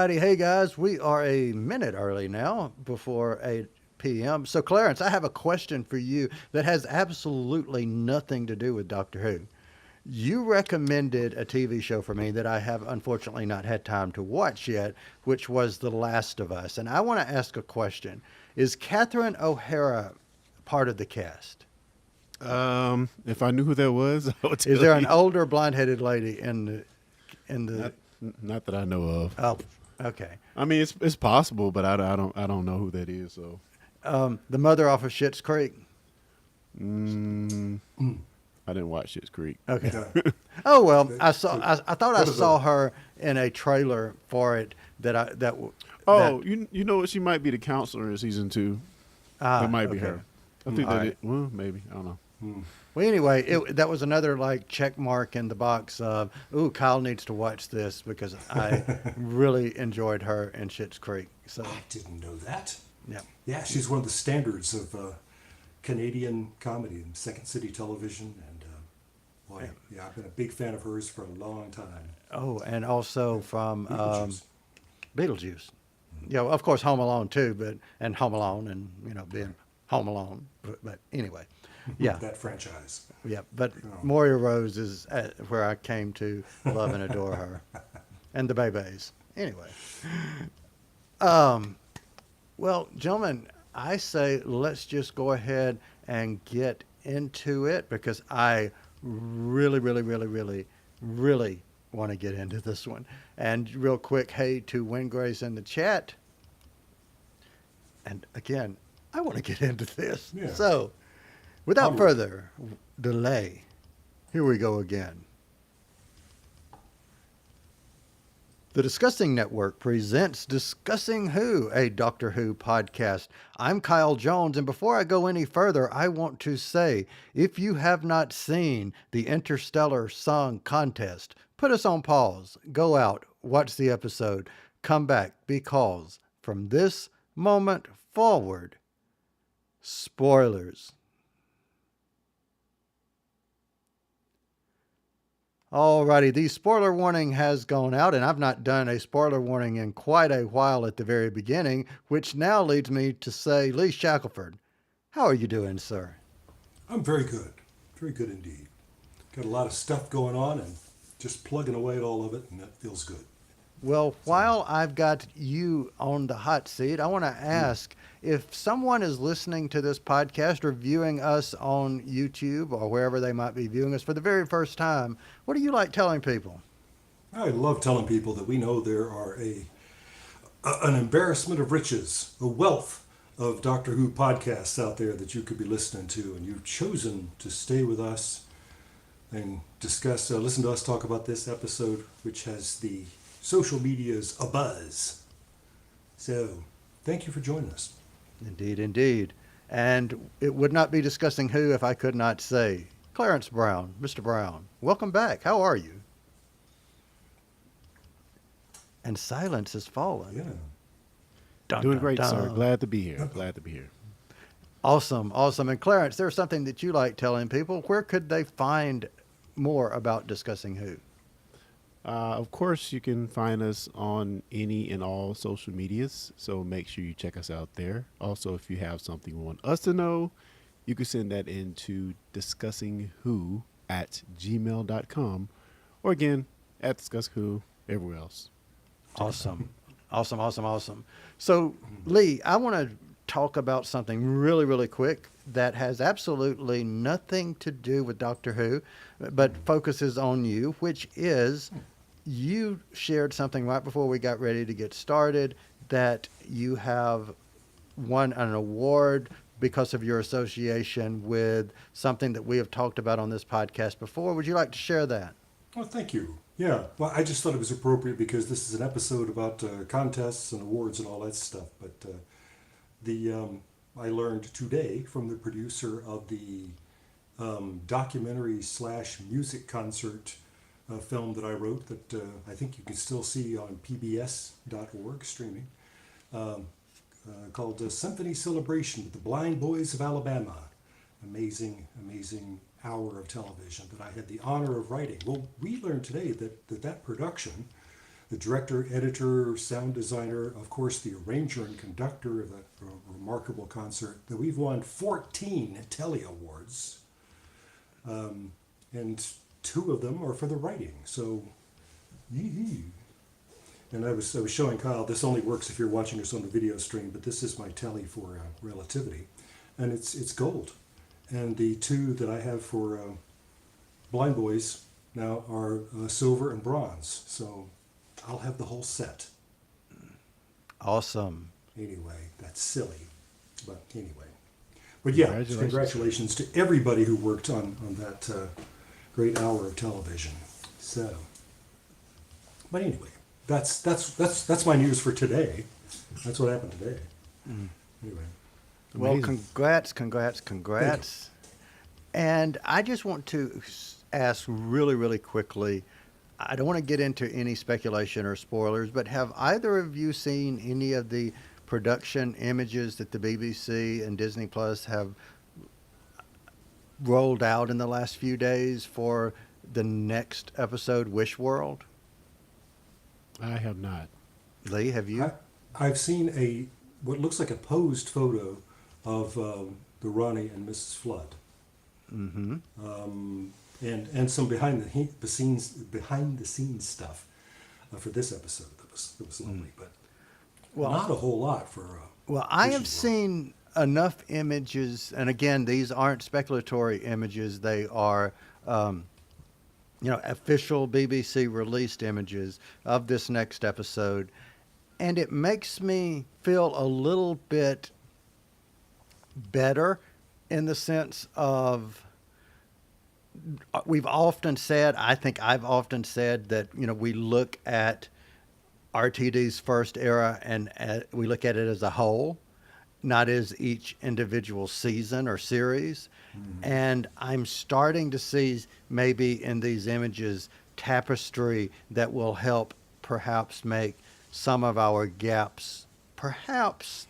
righty. Hey, guys, we are a minute early now before 8 p.m. So, Clarence, I have a question for you that has absolutely nothing to do with Doctor Who. You recommended a TV show for me that I have unfortunately not had time to watch yet, which was The Last of Us. And I want to ask a question. Is Catherine O'Hara part of the cast? If I knew who that was, I would Is tell there an you. older blonde-headed lady in the? Not, not that I know of. Oh, okay. I mean, it's possible, but I don't know who that is. So, The mother off of Schitt's Creek. mm, I didn't watch Schitt's Creek. Okay. Yeah. Oh well, That- I saw. so I thought I what is saw a- her in a trailer for it that. Oh, you know what? She might be the counselor in season 2. That might be okay. her. I think All that right. it. Well, maybe I don't know. Well, anyway, that was another like check mark in the box of, ooh, Kyle needs to watch this because I really enjoyed her in Schitt's Creek. So I didn't know that. yeah, Yeah, she's one of the standards of Canadian comedy in Second City Television, and boy, yeah, I've been a big fan of hers for a long time. oh, and also from Beetlejuice. Beetlejuice. Yeah, of course Home Alone too, and Home Alone, and being Home Alone. But anyway, yeah. That franchise. Yeah, but Oh. Moria Rose is where I came to love and adore her, and the Bebes. Anyway, well, gentlemen, I say let's just go ahead and get into it because I really, really, really, really, really want to get into this one. And real quick, hey to Wingrace in the chat. And again, I want to get into this. Yeah. So, without Onward. further delay, here we go again. The Discussing Network presents Discussing Who, a Doctor Who podcast. I'm Kyle Jones, and before I go any further, I want to say, if you have not seen the Interstellar Song Contest, put us on pause, go out, watch the episode, come back, because from this moment forward, spoilers. Alrighty, the spoiler warning has gone out, and I've not done a spoiler warning in quite a while at the very beginning, which now leads me to say, Lee Shackelford, how are you doing, sir? I'm very good indeed. Got a lot of stuff going on, and just plugging away at all of it, and that feels good. Well, while I've got you on the hot seat, I want to ask if someone is listening to this podcast or viewing us on YouTube or wherever they might be viewing us for the very first time, what do you like telling people? I love telling people that we know there are an embarrassment of riches, a wealth of Doctor Who podcasts out there that you could be listening to, and you've chosen to stay with us and discuss, listen to us talk about this episode, which has the social medias abuzz. So, thank you for joining us. Indeed, indeed. And it would not be Discussing Who if I could not say, Clarence Brown, Mr. Brown, welcome back. How are you? And silence has fallen. Yeah. Dun, Doing dun, great, sir. dun. Glad to be here. Glad to be here. Awesome, awesome. And Clarence, there's something that you like telling people. Where could they find more about Discussing Who? Of course, you can find us on any and all social medias, so make sure you check us out there. Also, if you have something you want us to know, you can send that into discussingwho@gmail.com, or again, at discussingwho everywhere else. Awesome. Awesome, awesome, awesome. So, Lee, I want to talk about something really, really quick that has absolutely nothing to do with Doctor Who, but focuses on you, which is you shared something right before we got ready to get started that you have won an award because of your association with something that we have talked about on this podcast before. Would you like to share that? Well, thank you. Yeah, well, I just thought it was appropriate because this is an episode about contests and awards and all that stuff. But I learned today from the producer of the documentary / music concert film that I wrote that I think you can still see on pbs.org streaming, called Symphony Celebration with the Blind Boys of Alabama. Amazing, amazing hour of television that I had the honor of writing. Well, we learned today that production, the director, editor, sound designer, of course, the arranger and conductor of that remarkable concert. That we've won 14 Telly Awards, and 2 of them are for the writing. So, yee. And I was showing Kyle, this only works if you're watching us on the video stream, but this is my tally for Relativity, and it's gold. And the 2 that I have for Blind Boys now are silver and bronze. So I'll have the whole set. Awesome. Anyway, that's silly, but anyway. But yeah, congratulations to everybody who worked on that great hour of television. So, but anyway. That's my news for today. That's what happened today. Anyway. Well, Amazing. congrats. And I just want to ask really, really quickly, I don't want to get into any speculation or spoilers, but have either of you seen any of the production images that the BBC and Disney Plus have rolled out in the last few days for the next episode, Wish World? I have not. Lee, have you? I've seen what looks like a posed photo of the Ronnie and Mrs. Flood. Mm-hmm. And some behind the scenes stuff for this episode that was lovely, but not a whole lot for. Well, I Wish have World. seen enough images, and again, these aren't speculatory images; they are, official BBC released images of this next episode, and it makes me feel a little bit better in the sense of we've often said, I think I've often said that, we look at RTD's first era and we look at it as a whole, not as each individual season or series. And I'm starting to see maybe in these images tapestry that will help perhaps make some of our gaps perhaps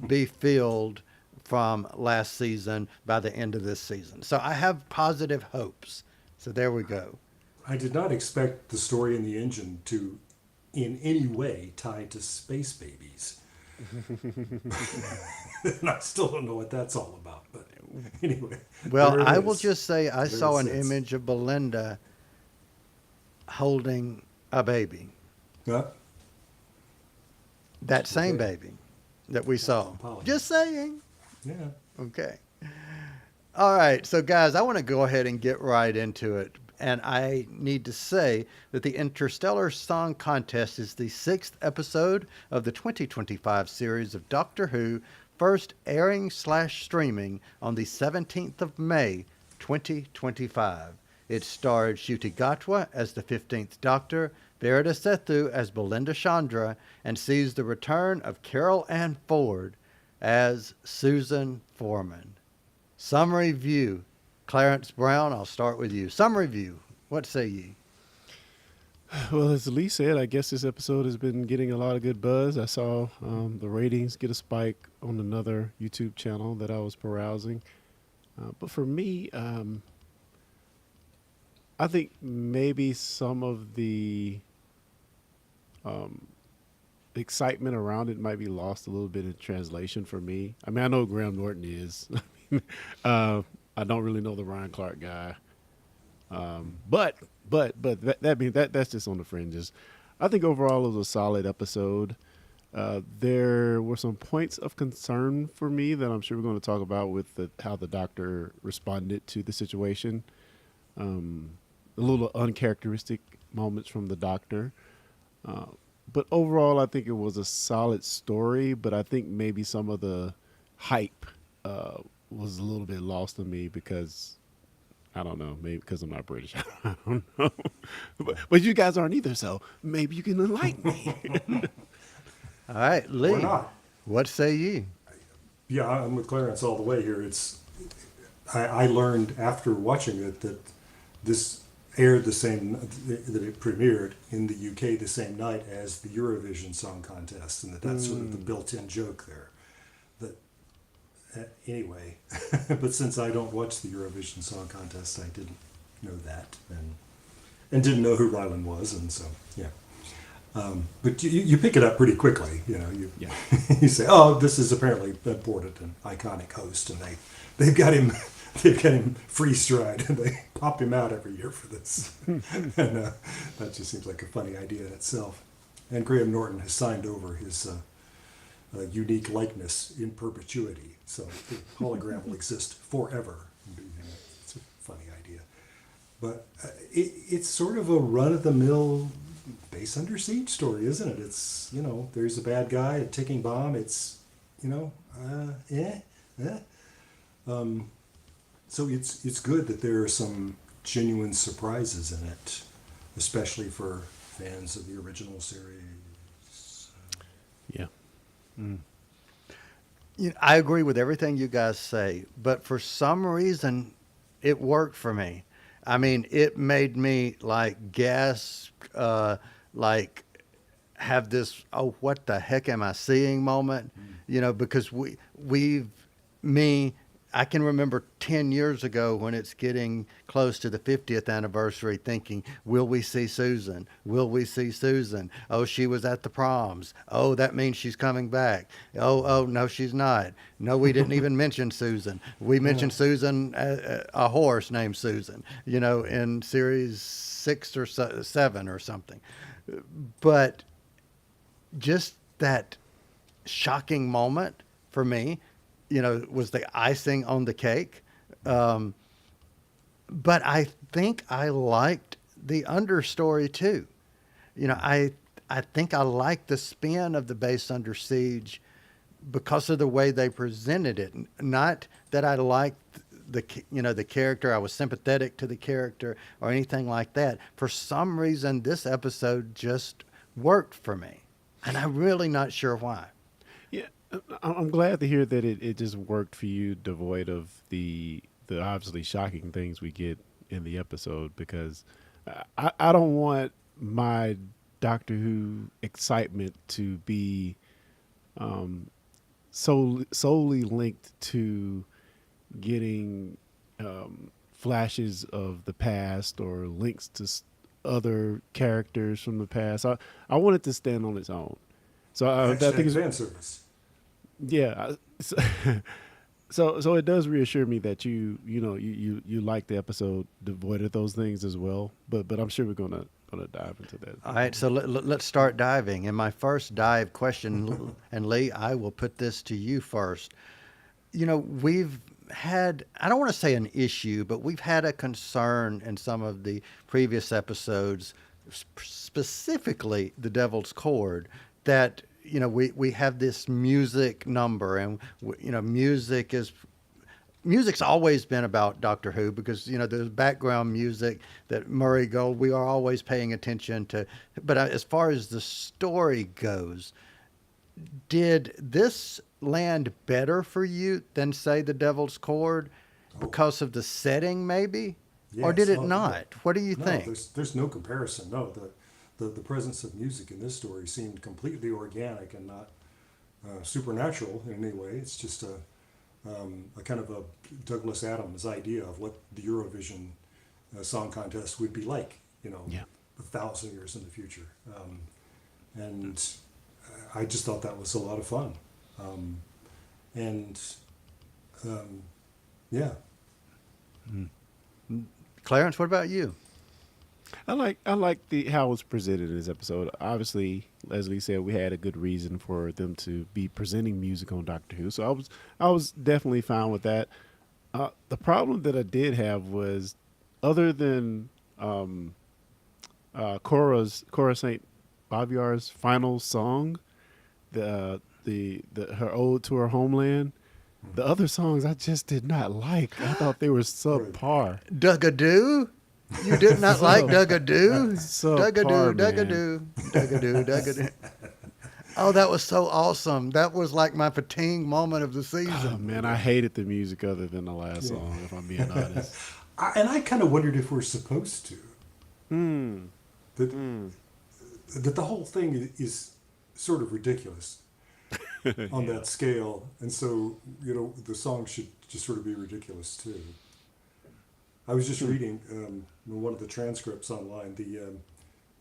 be filled from last season by the end of this season. So I have positive hopes. So there we go. I did not expect the story in the engine to in any way tie to space babies. And I still don't know what that's all about, but anyway. Well, there it I will is. just say I There saw it an sits. image of Belinda holding a baby. Huh? That same Okay. baby that we saw. Apologies. Just saying. Yeah. Okay. All right. So, guys, I want to go ahead and get right into it. And I need to say that the Interstellar Song Contest is the 6th episode of the 2025 series of Doctor Who, first airing / streaming on the 17th of May, 2025. It starred Ncuti Gatwa as the 15th Doctor, Verita Sethu as Belinda Chandra, and sees the return of Carol Ann Ford as Susan Foreman. Summary view. Clarence Brown, I'll start with you. Summary view. What say ye? Well, as Lee said, I guess this episode has been getting a lot of good buzz. I saw the ratings get a spike on another YouTube channel that I was perusing. But for me, I think maybe some of the excitement around it might be lost a little bit in translation for me. I mean, I know who Graham Norton is. I don't really know the Ryan Clark guy. But that's just on the fringes. I think overall it was a solid episode. There were some points of concern for me that I'm sure we're going to talk about with how the Doctor responded to the situation. A little uncharacteristic moments from the Doctor. But overall, I think it was a solid story, but I think maybe some of the hype was a little bit lost on me because, I don't know, maybe because I'm not British. I don't know. But you guys aren't either, so maybe you can enlighten me. All right, Lee. Or not. What say ye? Yeah, I'm with Clarence all the way here. I learned after watching it that this aired that it premiered in the UK the same night as the Eurovision Song Contest, and that's sort of the built-in joke there. Anyway, but since I don't watch the Eurovision Song Contest, I didn't know that, and didn't know who Rylan was, and so yeah. But you pick it up pretty quickly. You know, Yeah. you say, "Oh, this is apparently important and iconic host," and they've got him they've got him freeze dried, and they pop him out every year for this. And that just seems like a funny idea in itself. And Graham Norton has signed over his unique likeness in perpetuity, so the hologram will exist forever. It's a funny idea, but it's sort of a run-of-the-mill base under siege story, isn't it? It's, you know, there's a bad guy, a ticking bomb. It's, you know, so it's good that there are some genuine surprises in it, especially for fans of the original series. Yeah. You know, I agree with everything you guys say, but for some reason, it worked for me. I mean, it made me like gasp, like have this, oh, what the heck am I seeing moment, you know, because I can remember 10 years ago when it's getting close to the 50th anniversary thinking, will we see Susan? Will we see Susan? Oh, she was at the proms. Oh, that means she's coming back. Oh, no, she's not. No, we didn't even mention Susan. We mentioned Susan, a horse named Susan, you know, in series 6 or 7 or something. But just that shocking moment for me, you know, was the icing on the cake. But I think I liked the understory too. You know, I think I liked the spin of the base under siege because of the way they presented it. Not that I liked the character. I was sympathetic to the character or anything like that. For some reason, this episode just worked for me, and I'm really not sure why. Yeah, I'm glad to hear that it just worked for you, devoid of the obviously shocking things we get in the episode. Because I don't want my Doctor Who excitement to be solely linked to getting flashes of the past or links to other characters from the past. I want it to stand on its own. So I think Hashtag it's fan service. yeah. So it does reassure me that you like the episode devoid of those things as well. But I'm sure we're gonna dive into that. All right, so let's start diving. And my first dive question, and Lee, I will put this to you first. You know, we've had, I don't want to say an issue, but we've had a concern in some of the previous episodes, specifically The Devil's Chord, that, you know, we have this music number, and, you know, music's always been about Doctor Who because, you know, there's background music that Murray Gold, we are always paying attention to. But as far as the story goes, did this land better for you than, say, The Devil's Chord because of the setting, maybe? Or Yes. did it Oh, not? What do you no, think? there's no comparison. No, the presence of music in this story seemed completely organic and not supernatural in any way. It's just a kind of a Douglas Adams idea of what the Eurovision Song Contest would be like, you know, Yeah. 1,000 years in the future. And I just thought that was a lot of fun. And yeah. Clarence, what about you? I like the how it's presented in this episode. Obviously, as Lee said, we had a good reason for them to be presenting music on Doctor Who, so I was definitely fine with that. The problem that I did have was, other than Cora Saint Baviar's final song, the her ode to her homeland. The other songs I just did not like. I thought they were subpar. Dug-a-doo? You did not like Dug-a-doo? Subpar, Dug-a-doo, man. Dug-a-doo, Dug-a-doo, Dug-a-doo. Oh, that was so awesome. That was like my fatigue moment of the Oh, season. man, I hated the music other than the last song, if I'm being honest. And I kind of wondered if we're supposed to. That, that the whole thing is sort of ridiculous on that scale. And so, you know, the song should just sort of be ridiculous too. I was just reading one of the transcripts online.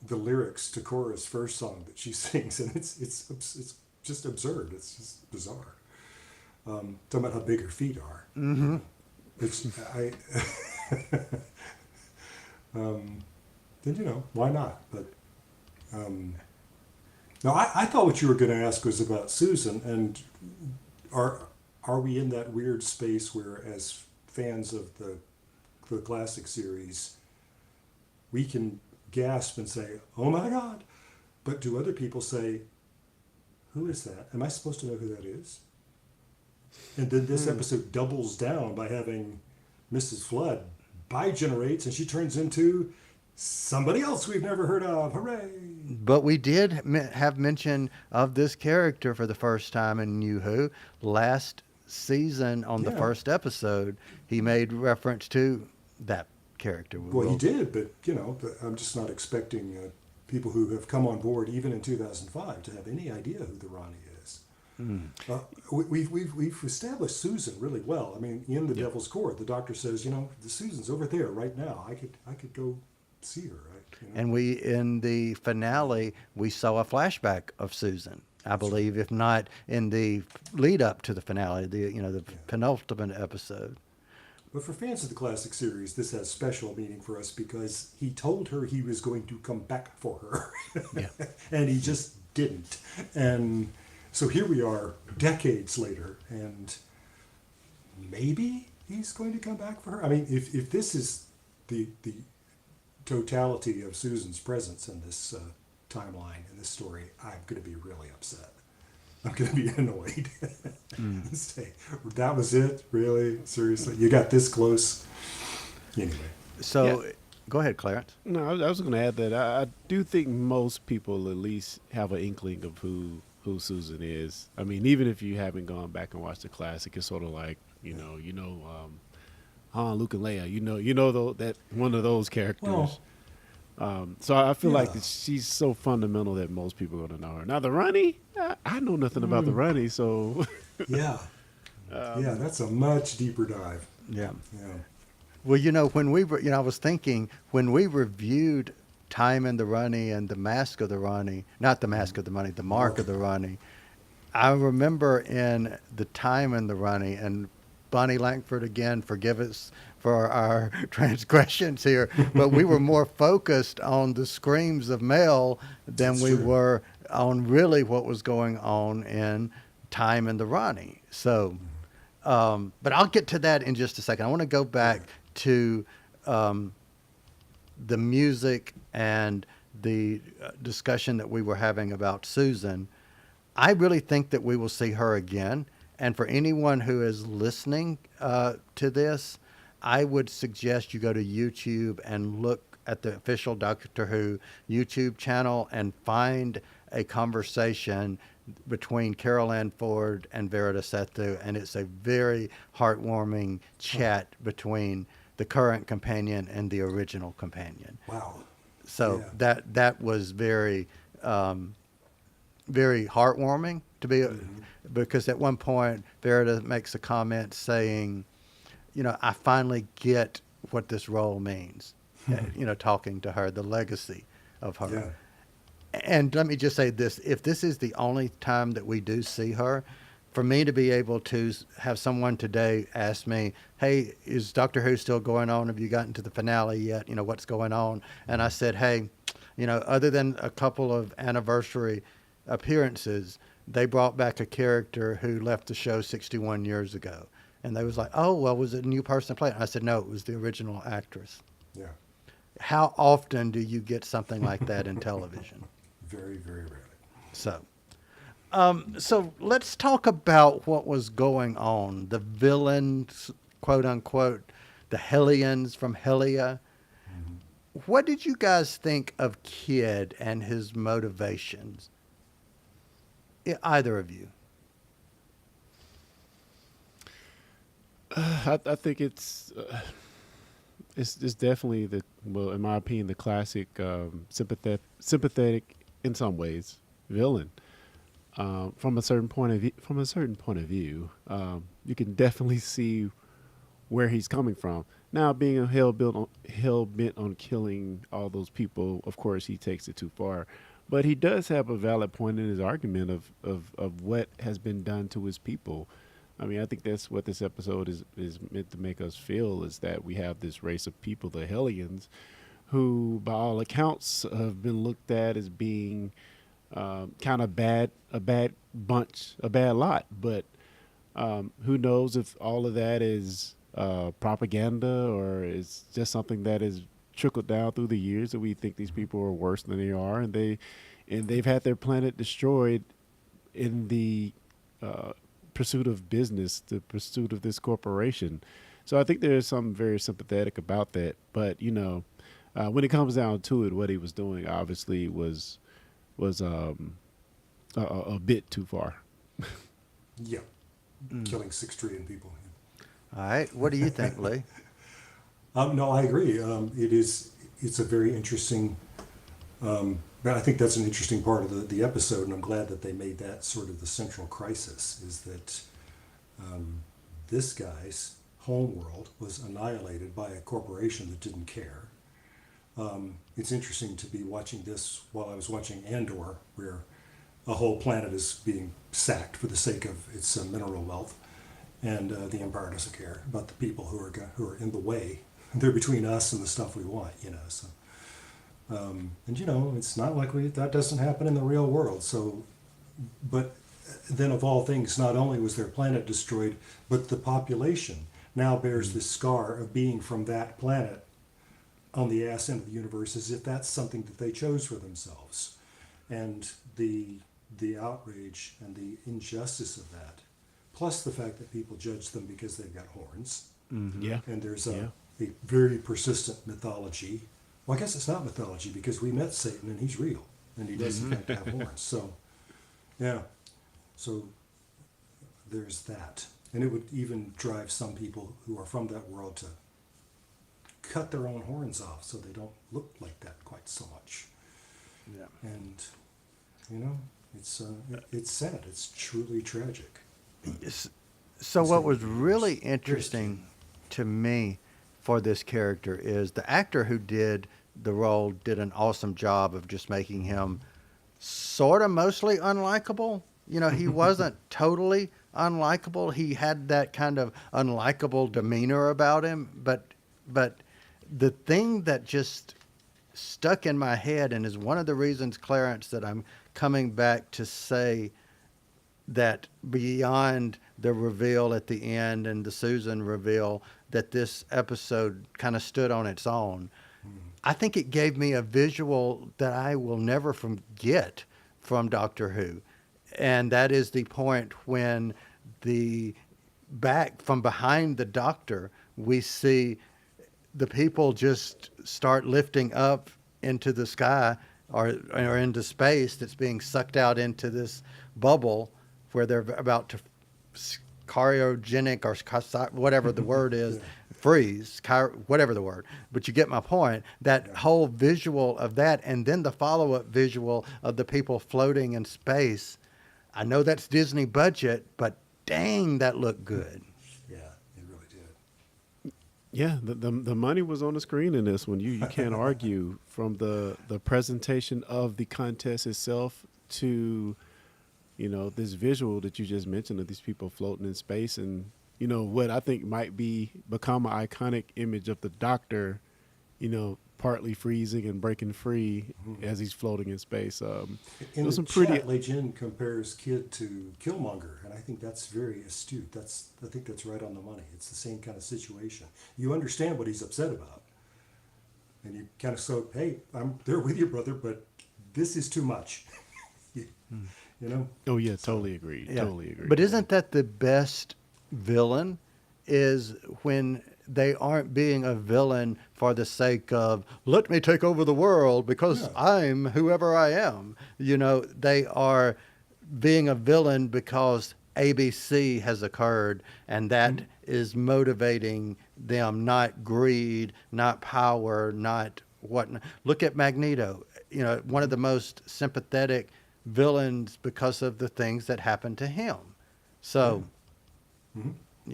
the lyrics to Cora's first song that she sings, and it's just absurd. It's just bizarre. Talking about how big her feet are. Mm-hmm. It's I. Then why not? But no, I thought what you were going to ask was about Susan, and are we in that weird space where, as fans of the classic series, we can gasp and say, "Oh my God," but do other people say, "Who is that? Am I supposed to know who that is?" And then this episode doubles down by having Mrs. Flood bi-generates, and she turns into somebody else we've never heard of. Hooray! But we did have mention of this character for the first time in New Who last season on the Yeah. first episode. He made reference to that character. Well, he did, but I'm just not expecting people who have come on board even in 2005 to have any idea who the Ronnie is. We've established Susan really well. I mean, in the Devil's Court, the Doctor says, the Susan's over there right now. I could go see her. Right? And we, in the finale, we saw a flashback of Susan. I believe, if not in the lead up to the finale, the penultimate episode. But for fans of the classic series, this has special meaning for us because he told her he was going to come back for her. Yeah. And he just didn't. And so here we are decades later, and maybe he's going to come back for her. I mean, if this is the totality of Susan's presence in this timeline, in this story, I'm going to be really upset. I'm going to be annoyed. Say, that was it? Really? Seriously? You got this close? Anyway. So, go ahead, Clarence. No, I was going to add that I do think most people at least have an inkling of who Susan is. I mean, even if you haven't gone back and watched the classic, it's sort of like Han, Luke, and Leia. That one of those characters. Well, So I feel like yeah. that she's so fundamental that most people are going to know her. Now the Ronnie, I know nothing about the Ronnie, so Yeah. Yeah, that's a much deeper dive. Yeah. Yeah. Well, when we were, I was thinking when we reviewed Time in the Ronnie and the Mask of the Ronnie, not the Mask of the Ronnie, the Mark of the Ronnie, I remember in the Time in the Ronnie, and Bonnie Langford, again, forgive us for our transgressions here, but we were more focused on the screams of Mel than That's we true. were on really what was going on in Time in the Ronnie. So, but I'll get to that in just a second. I want to go back to the music and the discussion that we were having about Susan. I really think that we will see her again. And for anyone who is listening to this, I would suggest you go to YouTube and look at the official Doctor Who YouTube channel and find a conversation between Carol Ann Ford and Verita Sethu. And it's a very heartwarming chat between the current companion and the original companion. Wow. So Yeah. that was very, very heartwarming to be, because at one point Verita makes a comment saying, I finally get what this role means. Talking to her, the legacy of her. Yeah. And let me just say this: if this is the only time that we do see her, for me to be able to have someone today ask me, "Hey, is Doctor Who still going on? Have you gotten to the finale yet? What's going on?" And I said, "Hey, other than a couple of anniversary appearances, they brought back a character who left the show 61 years ago." And they was like, "Oh, well, was it a new person playing?" I said, "No, it was the original actress." Yeah. How often do you get something like that in television? Very, very rarely. So let's talk about what was going on. The villains, quote unquote, the Hellions from Hellia. What did you guys think of Kid and his motivations? Either of you. I think it's definitely in my opinion, the classic sympathetic in some ways villain. From a certain point of view, you can definitely see where he's coming from. Now, being a hell bent on killing all those people, of course, he takes it too far. But he does have a valid point in his argument of what has been done to his people. I mean, I think that's what this episode is meant to make us feel, is that we have this race of people, the Hellions, who, by all accounts, have been looked at as being kind of a bad bunch, a bad lot. But who knows if all of that is propaganda or is just something that is trickled down through the years that we think these people are worse than they are, and they've had their planet destroyed in the pursuit of business, the pursuit of this corporation. So I think there is something very sympathetic about that. But when it comes down to it, what he was doing obviously was a bit too far. Yeah. Killing 6 trillion people. All right. What do you think, Lee? No, I agree. It's a very interesting, I think that's an interesting part of the episode, and I'm glad that they made that sort of the central crisis, is that this guy's home world was annihilated by a corporation that didn't care. It's interesting to be watching this while I was watching Andor, where a whole planet is being sacked for the sake of its mineral wealth, and the Empire doesn't care about the people who are in the way. They're between us and the stuff we want, So, and it's not like that doesn't happen in the real world. So, but then of all things, not only was their planet destroyed, but the population now bears this scar of being from that planet on the ass end of the universe, as if that's something that they chose for themselves, and the outrage and the injustice of that, plus the fact that people judge them because they've got horns. Yeah. And there's a very persistent mythology. Well, I guess it's not mythology, because we met Satan and he's real, and he does in fact have horns. So, yeah. So there's that. And it would even drive some people who are from that world to cut their own horns off so they don't look like that quite so much. Yeah. And, it's sad. It's truly tragic. So what was really interesting to me for this character is the actor who did the role did an awesome job of just making him sort of mostly unlikable. He wasn't totally unlikable. He had that kind of unlikable demeanor about him. But the thing that just stuck in my head, and is one of the reasons, Clarence, that I'm coming back to say that beyond the reveal at the end and the Susan reveal, that this episode kind of stood on its own. I think it gave me a visual that I will never forget from Doctor Who. And that is the point when back from behind the Doctor, we see the people just start lifting up into the sky or into space that's being sucked out into this bubble where they're about to cryogenic or whatever the word is, freeze, whatever the word. But you get my point. That whole visual of that, and then the follow-up visual of the people floating in space. I know that's Disney budget, but dang, that looked good. Yeah, it really did. Yeah, the money was on the screen in this one. You can't argue from the presentation of the contest itself to this visual that you just mentioned of these people floating in space, and what I think might become an iconic image of the Doctor, partly freezing and breaking free as he's floating in space. In the chat, Legend compares Kid to Killmonger, and I think that's very astute. I think that's right on the money. It's the same kind of situation. You understand what he's upset about, and you kind of go, "Hey, I'm there with you, brother, but this is too much." Oh yeah, totally agree. Yeah. Totally agree. But isn't that the best villain? Is when they aren't being a villain for the sake of, let me take over the world because I'm whoever I am. They are being a villain because ABC has occurred, and that is motivating them, not greed, not power, not whatnot. Look at Magneto, one of the most sympathetic villains because of the things that happened to him. So,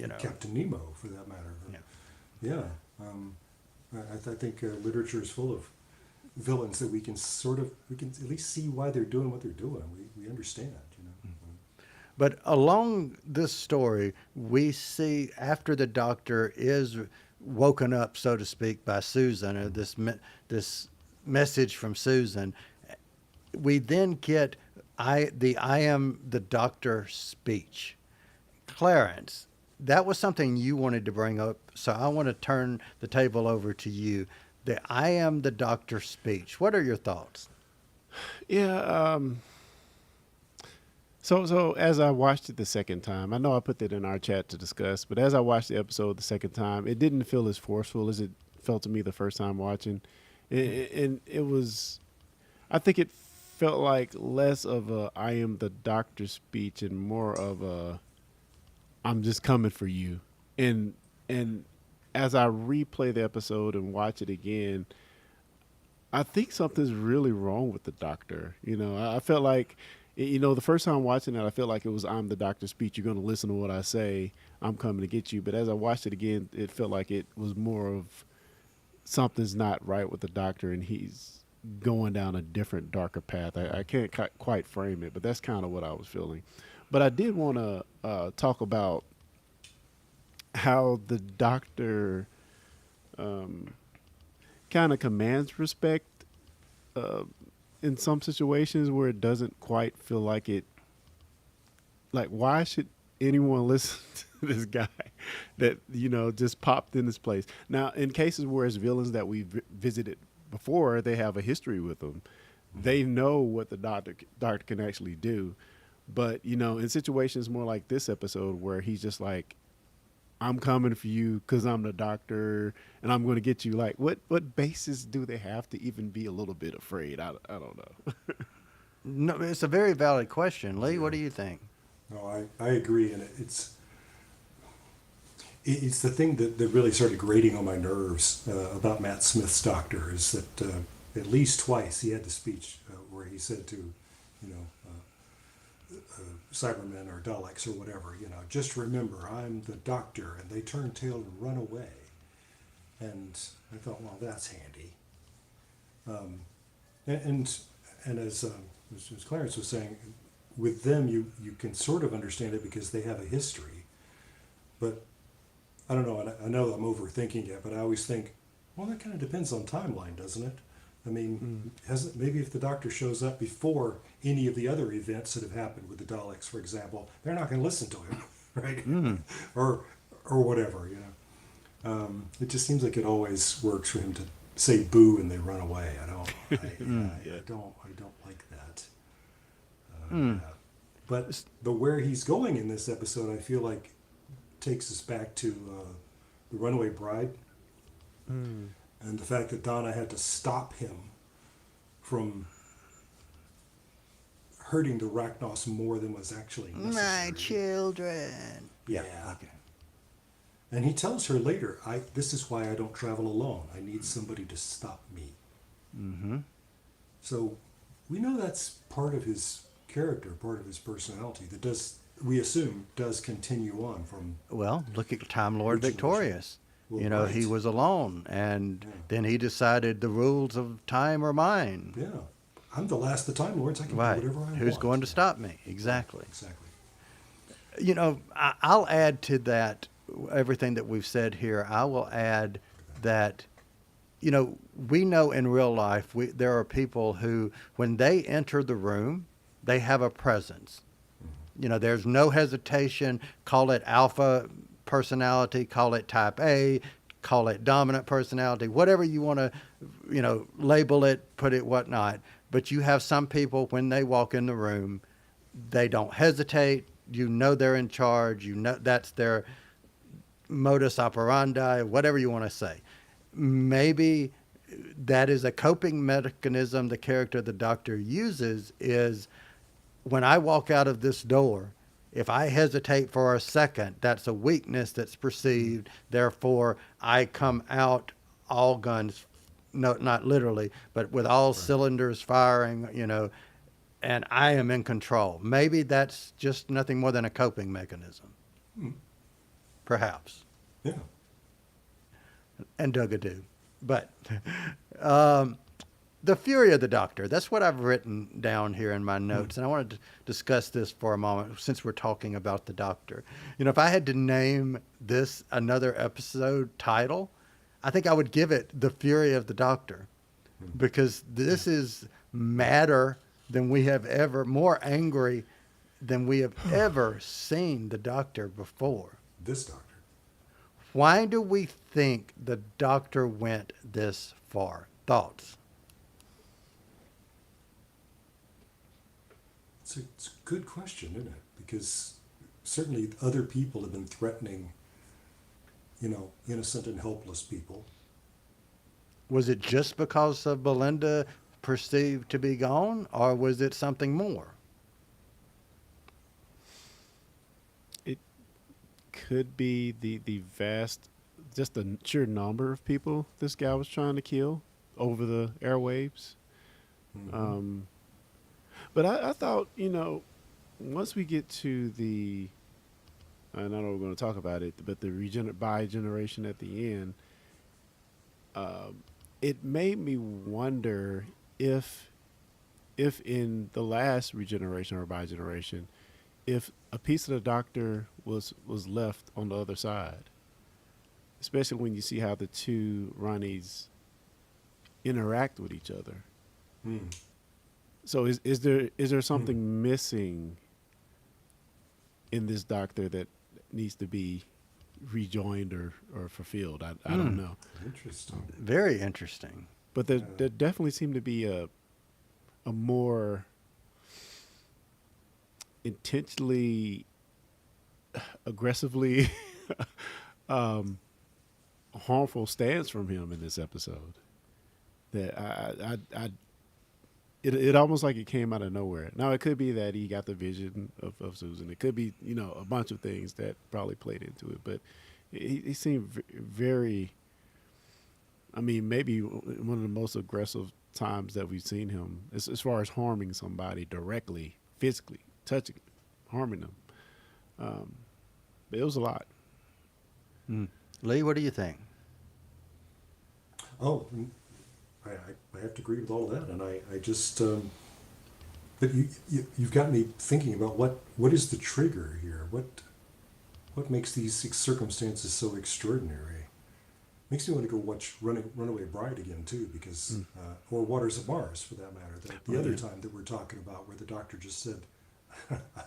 you know. Captain Nemo, for that matter. Yeah. Yeah. I think literature is full of villains that we can at least see why they're doing what they're doing. We understand, you know. But along this story, we see after the doctor is woken up, so to speak, by Susan, or this message from Susan, we then get I am the doctor speech. Clarence, that was something you wanted to bring up, so I want to turn the table over to you. The I am the doctor speech. What are your thoughts? Yeah. So as I watched it the second time, I know I put that in our chat to discuss, but as I watched the episode the second time, it didn't feel as forceful as it felt to me the first time watching. And it was, I think it felt like less of a I am the doctor speech and more of a I'm just coming for you. And as I replay the episode and watch it again, I think something's really wrong with the doctor. You know, I felt like, you know, the first time watching it, I felt like it was I'm the doctor speech. You're going to listen to what I say. I'm coming to get you. But as I watched it again, it felt like it was more of something's not right with the doctor, and he's going down a different, darker path. I can't quite frame it, but that's kind of what I was feeling. But I did want to talk about how the doctor kind of commands respect in some situations where it doesn't quite feel like it. Like, why should anyone listen to this guy that, you know, just popped in this place? Now, in cases where it's villains that we've visited before, they have a history with them. They know what the doctor can actually do. But, you know, in situations more like this episode where he's just like, I'm coming for you because I'm the doctor and I'm going to get you. Like, what basis do they have to even be a little bit afraid? I don't know. No, it's a very valid question. Lee, what do you think? No, I agree, and it's the thing that really started grating on my nerves about Matt Smith's doctor is that at least twice he had the speech where he said to, you know, Cybermen or Daleks or whatever, you know, just remember, I'm the doctor, and they turn tail and run away. And I thought, well, that's handy. And as Clarence was saying, with them, you can sort of understand it because they have a history. But I don't know, and I know I'm overthinking it, but I always think, well, that kind of depends on timeline, doesn't it? I mean, maybe if the doctor shows up before any of the other events that have happened with the Daleks, for example, they're not going to listen to him, right? Or whatever, you know. It just seems like it always works for him to say boo and they run away. I don't like that. But where he's going in this episode, I feel like takes us back to the Runaway Bride. And the fact that Donna had to stop him from hurting the Rachnos more than was actually necessary. My children. Yeah. Okay. And he tells her later, this is why I don't travel alone. I need somebody to stop me. Mm-hmm. So we know that's part of his character, part of his personality that we assume does continue on from... Well, look at Time Lord Victorious. Well, you know, right. he was alone, and then he decided the rules of time are mine. Yeah. I'm the last of the Time Lords. I can do whatever I want. Who's going to stop me? Exactly. Exactly. You know, I'll add to that everything that we've said here. I will add that, you know, we know in real life there are people who, when they enter the room, they have a presence. You know, there's no hesitation. Call it alpha personality, call it type A, call it dominant personality, whatever you want to, you know, label it, put it whatnot. But you have some people, when they walk in the room, they don't hesitate. You know they're in charge. You know that's their modus operandi, whatever you want to say. Maybe that is a coping mechanism the character of the doctor uses is when I walk out of this door, if I hesitate for a second, that's a weakness that's perceived. Therefore, I come out all guns, no, not literally, but with all cylinders firing, you know, and I am in control. Maybe that's just nothing more than a coping mechanism. perhaps, Yeah. and Dugadoo. But the fury of the Doctor, that's what I've written down here in my notes. And I wanted to discuss this for a moment since we're talking about the Doctor. You know, if I had to name this another episode title, I think I would give it The Fury of the Doctor, because this is madder than we have ever, more angry than we have ever seen the Doctor before. This Doctor. Why do we think the Doctor went this far? Thoughts? It's a good question, isn't it? Because certainly other people have been threatening, innocent and helpless people. Was it just because of Belinda perceived to be gone, or was it something more? It could be the vast, just the sheer number of people this guy was trying to kill over the airwaves. Mm-hmm. But I thought, once we get to I know we're going to talk about it, but the bi-generation at the end, it made me wonder if in the last regeneration or bi-generation, if a piece of the Doctor was left on the other side, especially when you see how the two Ronnies interact with each other. Mm. So is there something missing in this Doctor that needs to be rejoined or fulfilled? I don't know. Interesting. Very interesting. But there definitely seemed to be a more intentionally, aggressively harmful stance from him in this episode. That it almost like it came out of nowhere. Now it could be that he got the vision of Susan. It could be a bunch of things that probably played into it. But he seemed very. I mean, maybe one of the most aggressive times that we've seen him as far as harming somebody directly, physically, touching, harming them. But it was a lot. Lee, what do you think? Oh, I have to agree with all that, and I just, but you've got me thinking about what is the trigger here? What makes these circumstances so extraordinary? Makes me want to go watch Runaway Bride again too, because or Waters of Mars for that matter. The other time that we're talking about, where the Doctor just said,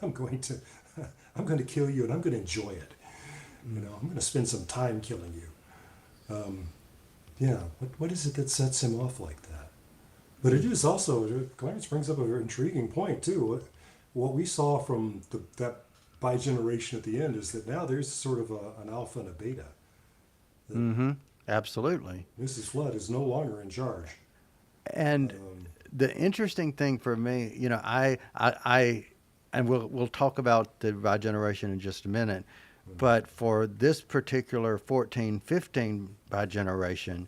"I'm going to kill you, and I'm going to enjoy it. I'm going to spend some time killing you." Yeah, what is it that sets him off like that? But it is also, Clarence brings up a very intriguing point too. What we saw from that bi-generation at the end is that now there's sort of an alpha and a beta. Absolutely. Mrs. Flood is no longer in charge. And the interesting thing for me, I and we'll talk about the bi-generation in just a minute, but for this particular 14-15 bi-generation,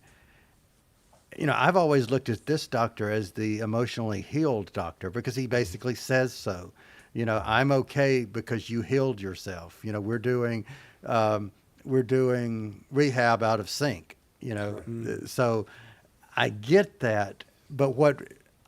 I've always looked at this Doctor as the emotionally healed Doctor, because he basically says so. I'm okay because you healed yourself. We're doing rehab out of sync. So I get that, but what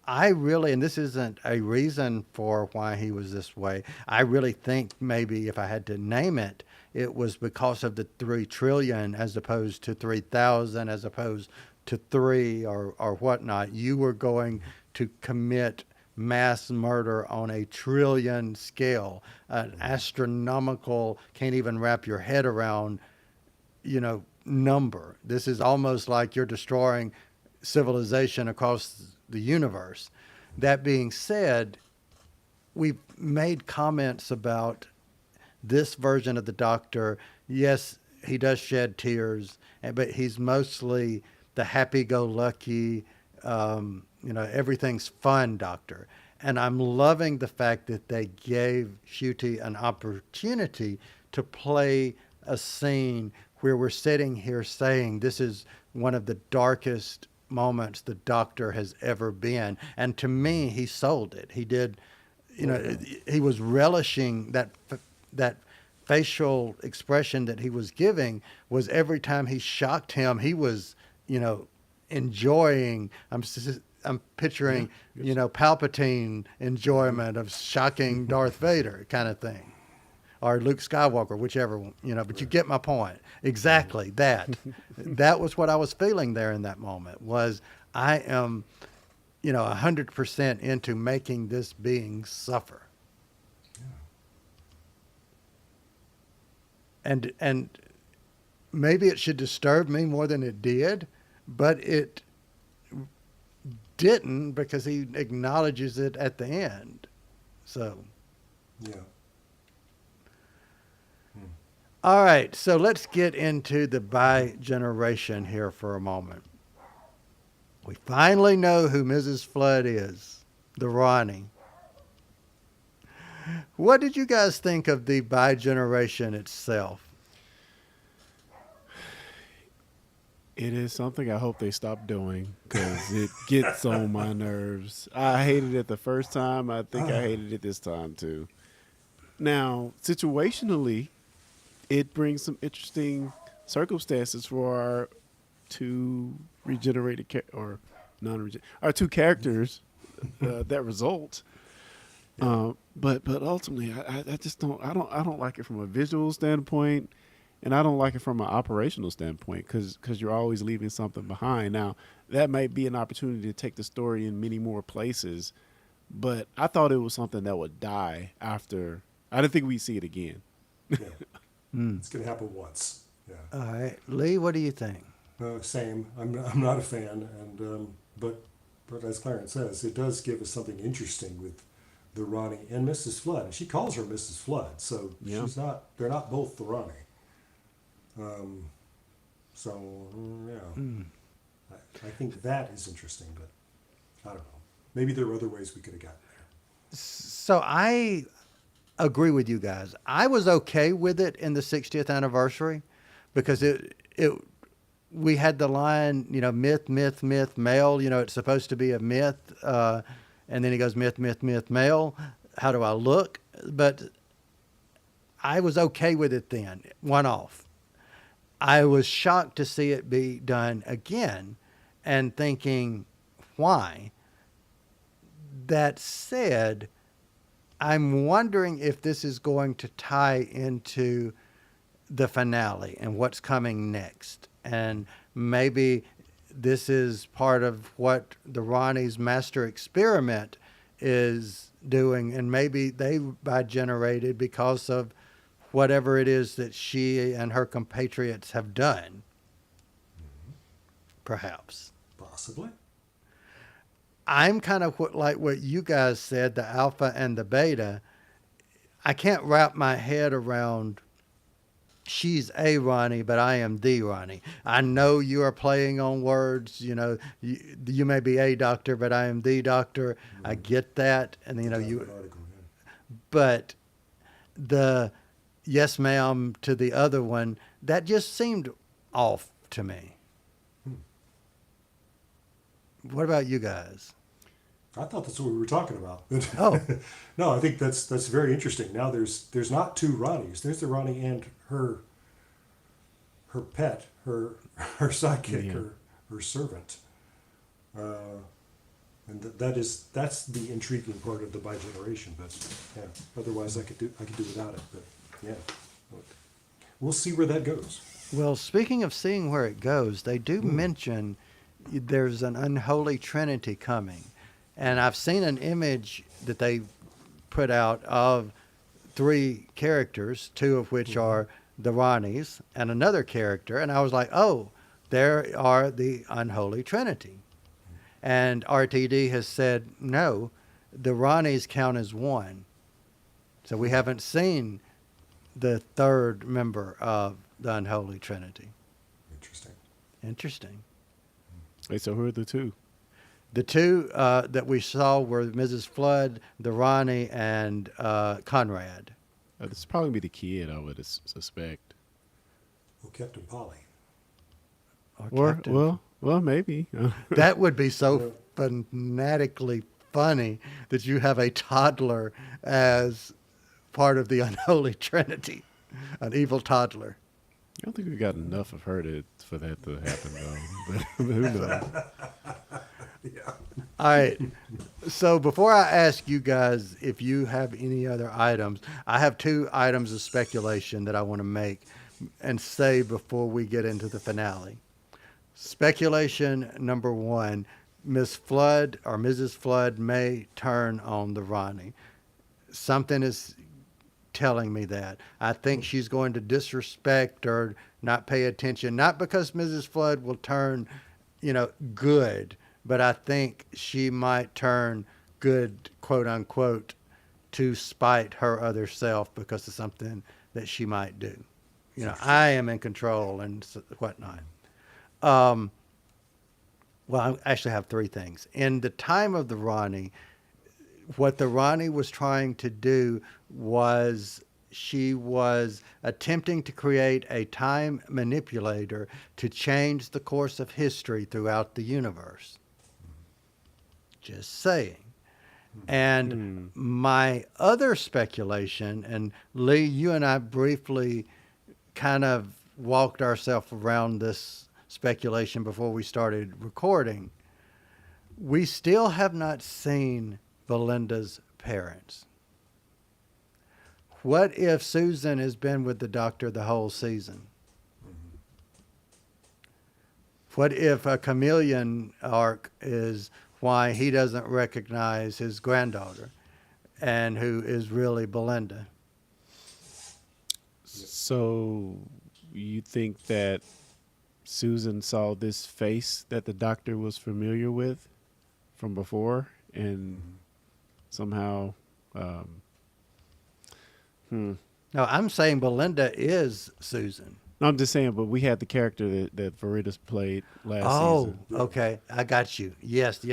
I really, and this isn't a reason for why he was this way, I really think maybe if I had to name it, it was because of the 3 trillion as opposed to 3,000, as opposed to 3 or whatnot. You were going to commit mass murder on a trillion scale, an astronomical, can't even wrap your head around, number. This is almost like you're destroying civilization across the universe. That being said, we've made comments about this version of the Doctor. Yes, he does shed tears, but he's mostly the happy-go-lucky, everything's fun Doctor. And I'm loving the fact that they gave Ncuti an opportunity to play a scene where we're sitting here saying this is one of the darkest moments the Doctor has ever been. And to me, he sold it. He did, he was relishing that facial expression that he was giving was every time he shocked him, he was, enjoying. I'm picturing, Palpatine enjoyment of shocking Darth Vader kind of thing, or Luke Skywalker, whichever one, But you get my point. Exactly that. That was what I was feeling there in that moment. Was I am, 100% into making this being suffer. And maybe it should disturb me more than it did, but it didn't, because he acknowledges it at the end. So, Yeah. all right. So let's get into the bi-generation here for a moment. We finally know who Mrs. Flood is, the Ronnie. What did you guys think of the bi-generation itself? It is something I hope they stop doing, because it gets on my nerves. I hated it the first time. I think I hated it this time too. Now, situationally, it brings some interesting circumstances for our two regenerated or our two characters that result. But ultimately, I just don't like it from a visual standpoint, and I don't like it from an operational standpoint, because you're always leaving something behind. Now, that might be an opportunity to take the story in many more places, but I thought it was something that would die after. I didn't think we'd see it again. Yeah. It's going to happen once. Yeah. All right. Lee, what do you think? Same. I'm not a fan, and but as Clarence says, it does give us something interesting with the Ronnie and Mrs. Flood. And she calls her Mrs. Flood, so Yeah. she's not. They're not both the Ronnie. I think that is interesting, but I don't know. Maybe there are other ways we could have gotten there. So I agree with you guys. I was okay with it in the 60th anniversary, because we had the line, myth, myth, myth, male. It's supposed to be a myth, and then he goes myth, myth, myth, male. How do I look? But I was okay with it then, one off. I was shocked to see it be done again, and thinking, why? That said, I'm wondering if this is going to tie into the finale and what's coming next. And maybe this is part of what the Ronnie's master experiment is doing. And maybe they bi-generated because of whatever it is that she and her compatriots have done. Perhaps. Possibly. I'm kind of like what you guys said, the alpha and the beta. I can't wrap my head around she's a Ronnie, but I am the Ronnie. I know you are playing on words. You may be a doctor, but I am the doctor. Right. I get that. And, but the yes, ma'am to the other one, that just seemed off to me. What about you guys? I thought that's what we were talking about. Oh. No, I think that's very interesting. Now there's not two Ronnies. There's the Ronnie and her pet, her sidekick, her servant. And that's the intriguing part of the bi-generation. But yeah, otherwise I could do without it. But yeah, we'll see where that goes. Well, speaking of seeing where it goes, they do mention there's an unholy trinity coming. And I've seen an image that they put out of 3 characters, 2 of which are the Ronnies, and another character. And I was like, oh, there are the unholy trinity. And RTD has said, no, the Ronnies count as 1. So we haven't seen the 3rd member of the unholy trinity. Interesting. Wait, so who are the 2? The 2 that we saw were Mrs. Flood, the Ronnie, and Conrad. This would probably be the kid, I would suspect. Well, Captain Polly. Well, maybe. That would be so fanatically funny that you have a toddler as part of the unholy trinity. An evil toddler. I don't think we got enough of her for that to happen, though. But who knows? Yeah. All right. So before I ask you guys if you have any other items, I have two items of speculation that I want to make and say before we get into the finale. Speculation number one, Miss Flood or Mrs. Flood may turn on the Ronnie. Something is telling me that. I think she's going to disrespect or not pay attention, not because Mrs. Flood will turn, good, but I think she might turn good, quote unquote, to spite her other self because of something that she might do. I am in control and whatnot. Well, I actually have three things. In the time of the Ronnie, what the Ronnie was trying to do was she was attempting to create a time manipulator to change the course of history throughout the universe. Just saying. And my other speculation, and Lee, you and I briefly kind of walked ourselves around this speculation before we started recording. We still have not seen Belinda's parents. What if Susan has been with the doctor the whole season? What if a chameleon arc is why he doesn't recognize his granddaughter and who is really Belinda? So you think that Susan saw this face that the doctor was familiar with from before and somehow No, I'm saying Belinda is Susan. No, I'm just saying, but we had the character that Veritas played last season. Okay. I got you. Yes.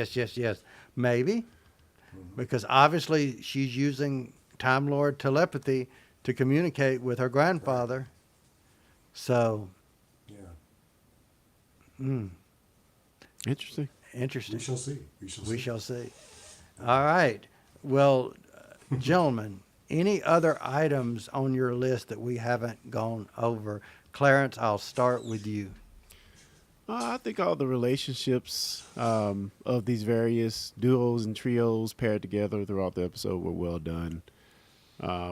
Maybe. Because obviously she's using Time Lord telepathy to communicate with her grandfather. So, Yeah. Interesting. Interesting. We shall see. We shall see. All right. Well, gentlemen, any other items on your list that we haven't gone over? Clarence, I'll start with you. I think all the relationships of these various duos and trios paired together throughout the episode were well done.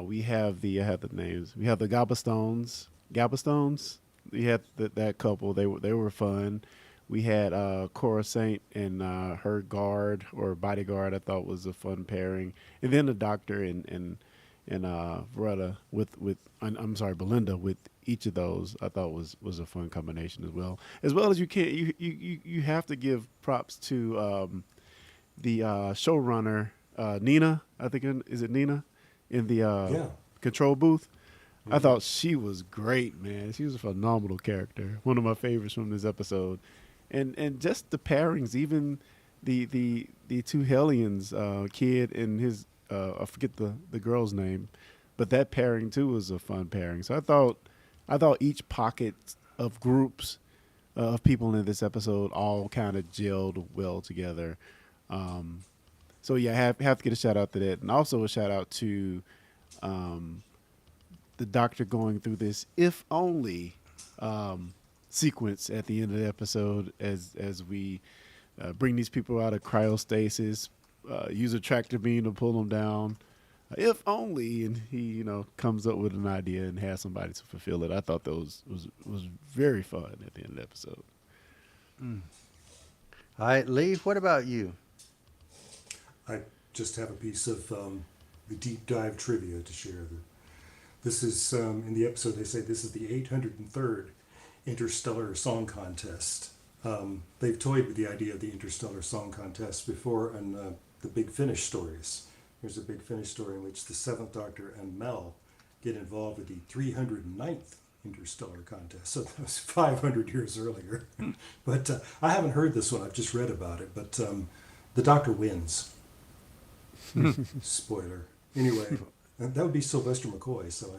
We have I have the names. We have the Gabastones. We had that couple. They were fun. We had Cora Saint and her guard or bodyguard. I thought was a fun pairing. And then the doctor and Veretta Belinda with each of those. I thought was a fun combination as well as you have to give props to the showrunner Nina. I think is it Nina in the control booth. I thought she was great, man. She was a phenomenal character. One of my favorites from this episode. And just the pairings, even the two Hellions, kid and his I forget the girl's name, but that pairing too was a fun pairing. So I thought each pocket of groups of people in this episode all kind of gelled well together. So yeah, I have to get a shout out to that, and also a shout out to the doctor going through this if only sequence at the end of the episode as we bring these people out of cryostasis, use a tractor beam to pull them down. If only, and he comes up with an idea and has somebody to fulfill it. I thought that was very fun at the end of the episode. All right, Lee, what about you? I just have a piece of the deep dive trivia to share. This is in the episode. They say this is the 803rd Interstellar Song Contest. They've toyed with the idea of the Interstellar Song Contest before in the Big Finish stories. There's a Big Finish story in which the Seventh Doctor and Mel get involved with the 309th Interstellar Contest. So that was 500 years earlier. But I haven't heard this one. I've just read about it. But the Doctor wins. Spoiler. Anyway, that would be Sylvester McCoy. So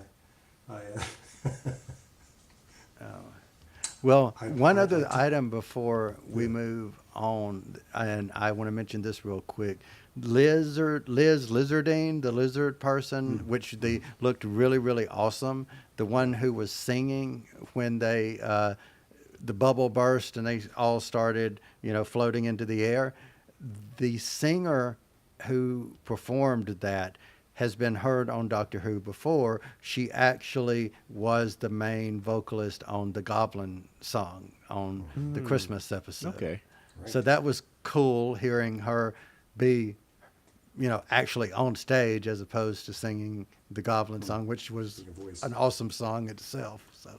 Well, one other item before we move on, and I want to mention this real quick. Liz Lizardine, the lizard person, which they looked really, really awesome. The one who was singing when they the bubble burst and they all started, floating into the air. The singer who performed that has been heard on Doctor Who before. She actually was the main vocalist on the Goblin song on the Christmas episode. Okay. So that was cool hearing her be, actually on stage as opposed to singing the Goblin song, which was Singing voice. an awesome song itself. So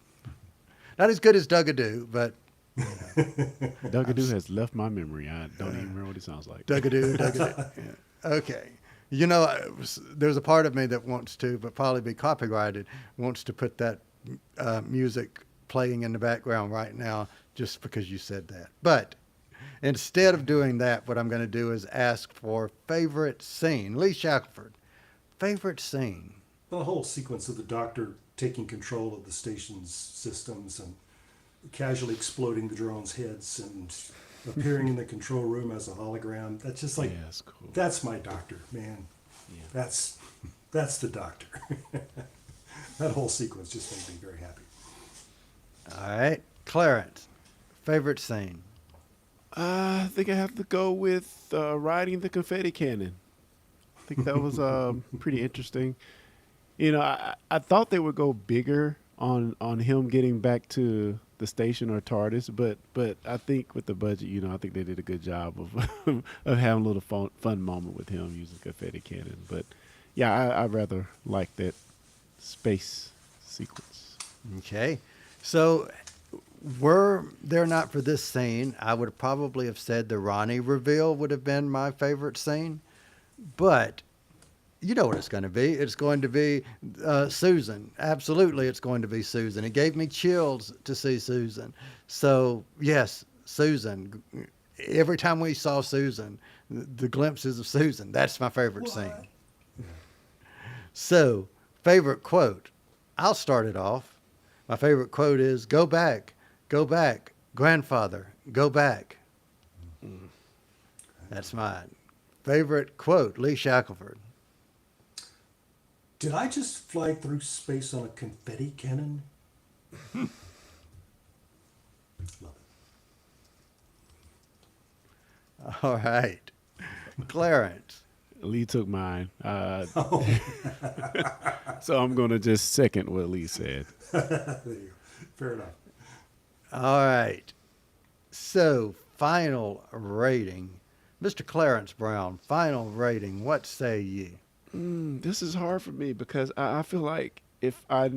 not as good as Dugadoo, but Dugadoo has left my memory. I don't even remember what it sounds like. Dugadoo. Yeah. Okay. There's a part of me that wants to, but probably be copyrighted, wants to put that music playing in the background right now just because you said that. But instead of doing that, what I'm going to do is ask for favorite scene. Lee Shackelford, favorite scene. The whole sequence of the Doctor taking control of the station's systems and casually exploding the drones' heads and appearing in the control room as a hologram. That's just like, Yeah, that's cool. that's my Doctor, man. Yeah. That's the Doctor. That whole sequence just made me very happy. All right. Clarence, favorite scene. I think I have to go with riding the confetti cannon. I think that was pretty interesting. I thought they would go bigger on him getting back to the station or TARDIS, but I think with the budget, I think they did a good job of of having a little fun moment with him using confetti cannon. But yeah, I rather like that space sequence. Okay. So were there not for this scene, I would probably have said the Ronnie reveal would have been my favorite scene. But you know what it's going to be. It's going to be Susan. Absolutely, it's going to be Susan. It gave me chills to see Susan. So, yes, Susan. Every time we saw Susan, the glimpses of Susan, that's my favorite scene. So, favorite quote. I'll start it off. My favorite quote is, go back, grandfather, go back. That's mine. Favorite quote, Lee Shackelford. Did I just fly through space on a confetti cannon? Love it. All right. Clarence. Lee took mine, Oh, so I'm going to just second what Lee said. there you go. Fair enough. All right. So, final rating. Mr. Clarence Brown, final rating. What say ye? This is hard for me because I feel like if I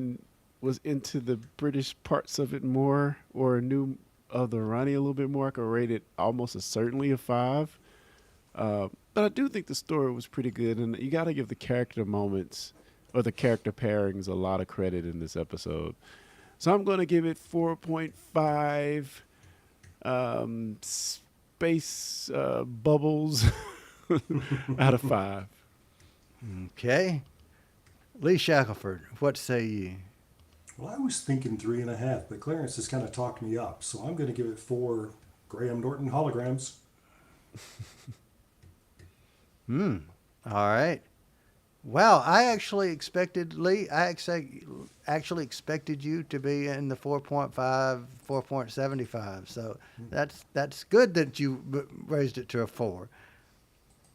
was into the British parts of it more or knew of the Ronnie a little bit more, I could rate it almost certainly a 5. But I do think the story was pretty good, and you got to give the character moments or the character pairings a lot of credit in this episode. So I'm going to give it 4.5 space bubbles out of 5. Okay. Lee Shackelford, what say ye? Well, I was thinking 3.5, but Clarence has kind of talked me up, so I'm going to give it 4 Graham Norton holograms. All right. Wow, I actually expected, Lee, actually expected you to be in the 4.5, 4.75. So that's good that you raised it to a 4.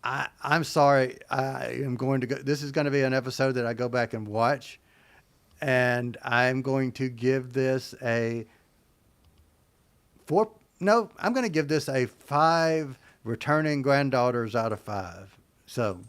I'm sorry. I am going to go. This is going to be an episode that I go back and watch, and I'm going to give this a 4. No, I'm going to give this a 5 returning granddaughters out of 5. So,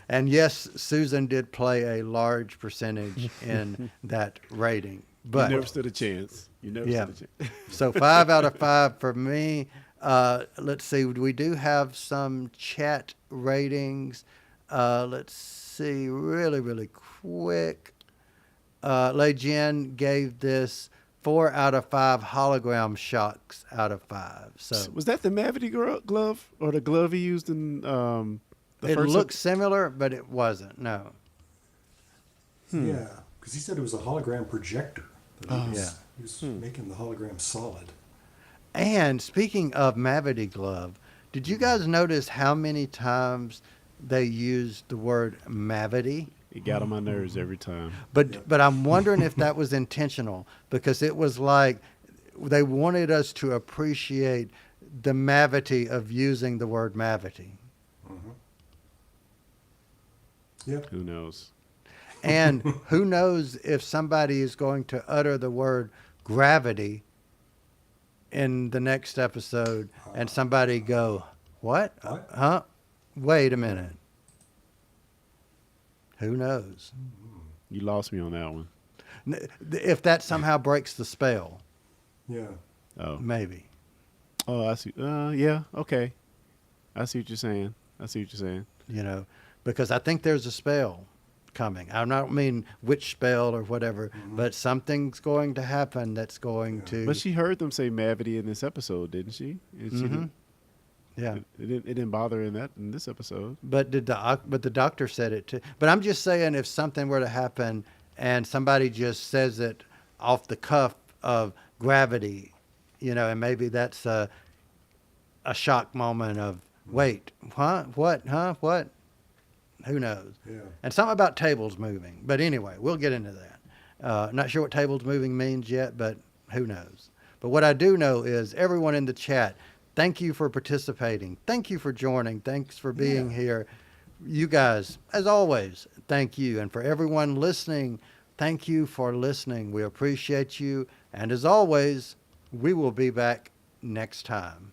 and yes, Susan did play a large percentage in that rating, but You never stood a chance. You never Yeah. stood a chance. so 5 out of 5 for me. Let's see. We do have some chat ratings. Let's see. Really, really quick. Lei Jin gave this 4 out of 5 hologram shocks out of 5. So Was that the Mavity glove or the glove he used in the it first looks similar, but it wasn't. No. Yeah, because he said it was a hologram projector. That he was, Yeah. he was making the hologram solid. And speaking of Mavity Glove, did you guys notice how many times they used the word Mavity? It got on my nerves every time. But Yep. but I'm wondering if that was intentional because it was like they wanted us to appreciate the mavity of using the word mavity. Yeah. Who knows? And who knows if somebody is going to utter the word gravity in the next episode and somebody go, what? What? Huh? Wait a minute. Who knows? You lost me on that one. If that somehow breaks the spell, Yeah. Oh. maybe. Oh, I see. Yeah. Okay. I see what you're saying. You know, because I think there's a spell coming. I don't mean which spell or whatever, but something's going to happen that's going to. But she heard them say Mavity in this episode, didn't she? And she didn't, yeah. it didn't bother in this episode. But the doctor said it too. But I'm just saying, if something were to happen and somebody just says it off the cuff of gravity, you know, and maybe that's a shock moment of wait, huh, what, huh, what, who knows? Yeah. And something about tables moving. But anyway, we'll get into that. Not sure what tables moving means yet, but who knows? But what I do know is everyone in the chat, thank you for participating. Thank you for joining. Thanks for being here. You guys, as always, thank you. And for everyone listening, thank you for listening. We appreciate you. And as always, we will be back next time.